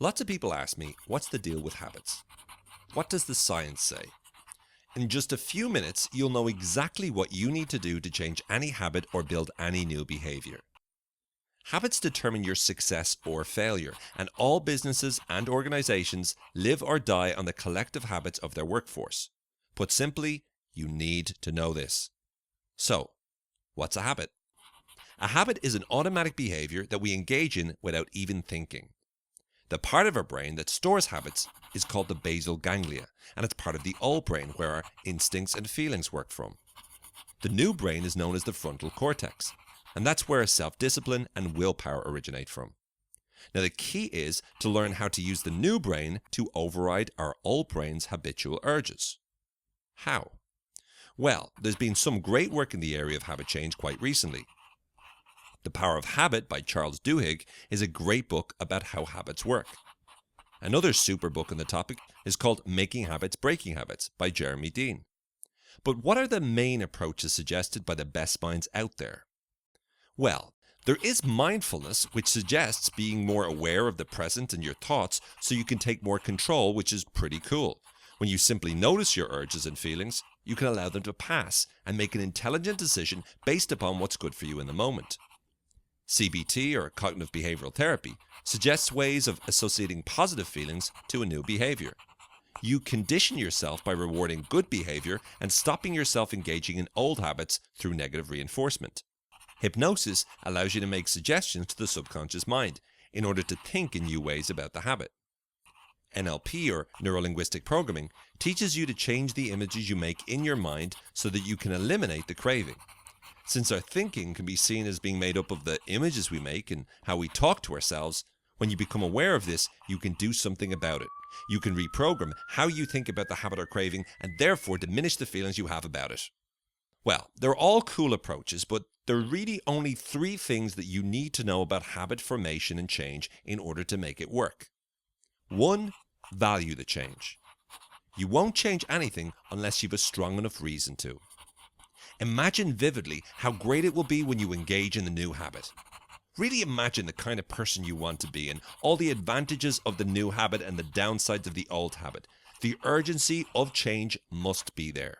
Lots of people ask me, what's the deal with habits? What does the science say? In just a few minutes, you'll know exactly what you need to do to change any habit or build any new behavior. Habits determine your success or failure, and all businesses and organizations live or die on the collective habits of their workforce. Put simply, you need to know this. So, what's a habit? A habit is an automatic behavior that we engage in without even thinking. The part of our brain that stores habits is called the basal ganglia, and it's part of the old brain where our instincts and feelings work from. The new brain is known as the frontal cortex, and that's where self-discipline and willpower originate from. Now the key is to learn how to use the new brain to override our old brain's habitual urges. How? Well, there's been some great work in the area of habit change quite recently. The Power of Habit by Charles Duhigg is a great book about how habits work. Another super book on the topic is called Making Habits, Breaking Habits by Jeremy Dean. But what are the main approaches suggested by the best minds out there? Well, there is mindfulness, which suggests being more aware of the present and your thoughts so you can take more control, which is pretty cool. When you simply notice your urges and feelings, you can allow them to pass and make an intelligent decision based upon what's good for you in the moment. CBT, or cognitive behavioral therapy, suggests ways of associating positive feelings to a new behavior. You condition yourself by rewarding good behavior and stopping yourself engaging in old habits through negative reinforcement. Hypnosis allows you to make suggestions to the subconscious mind in order to think in new ways about the habit. NLP, or neuro-linguistic programming, teaches you to change the images you make in your mind so that you can eliminate the craving. Since our thinking can be seen as being made up of the images we make and how we talk to ourselves, when you become aware of this, you can do something about it. You can reprogram how you think about the habit or craving and therefore diminish the feelings you have about it. Well, they're all cool approaches, but there are really only 3 things that you need to know about habit formation and change in order to make it work. 1. Value the change. You won't change anything unless you have a strong enough reason to. Imagine vividly how great it will be when you engage in the new habit. Really imagine the kind of person you want to be and all the advantages of the new habit and the downsides of the old habit. The urgency of change must be there.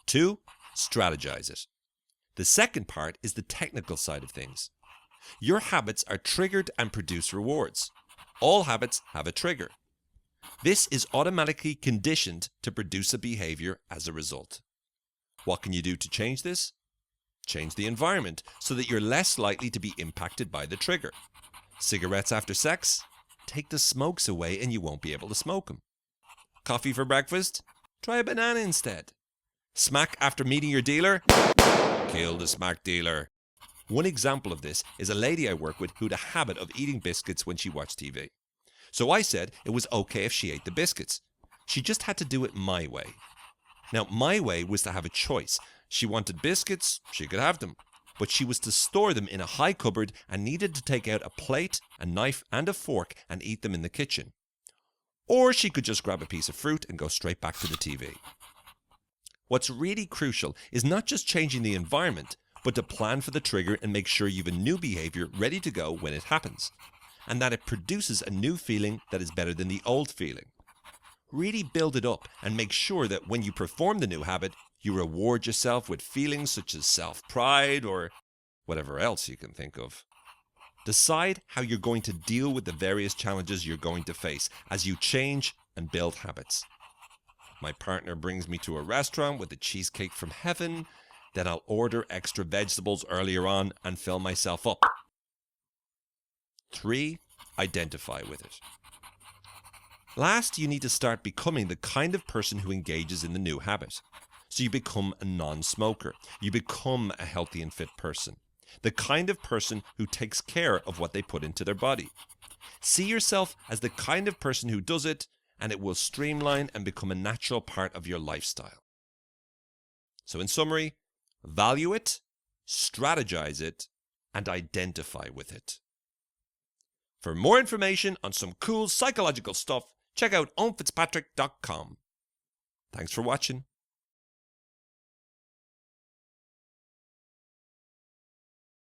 2. Strategize it. The second part is the technical side of things. Your habits are triggered and produce rewards. All habits have a trigger. This is automatically conditioned to produce a behavior as a result. What can you do to change this? Change the environment so that you're less likely to be impacted by the trigger. Cigarettes after sex? Take the smokes away and you won't be able to smoke them. Coffee for breakfast? Try a banana instead. Smack after meeting your dealer? Kill the smack dealer. One example of this is a lady I work with who had a habit of eating biscuits when she watched TV. So I said it was okay if she ate the biscuits. She just had to do it my way. Now, my way was to have a choice. She wanted biscuits, she could have them. But she was to store them in a high cupboard and needed to take out a plate, a knife and a fork and eat them in the kitchen. Or she could just grab a piece of fruit and go straight back to the TV. What's really crucial is not just changing the environment, but to plan for the trigger and make sure you have a new behavior ready to go when it happens, and that it produces a new feeling that is better than the old feeling. Really build it up and make sure that when you perform the new habit, you reward yourself with feelings such as self-pride or whatever else you can think of. Decide how you're going to deal with the various challenges you're going to face as you change and build habits. My partner brings me to a restaurant with a cheesecake from heaven, then I'll order extra vegetables earlier on and fill myself up. 3. Identify with it. Last, you need to start becoming the kind of person who engages in the new habit. So you become a non-smoker. You become a healthy and fit person. The kind of person who takes care of what they put into their body. See yourself as the kind of person who does it, and it will streamline and become a natural part of your lifestyle. So in summary, value it, strategize it, and identify with it. For more information on some cool psychological stuff, check out owenfitzpatrick.com. Thanks for watching.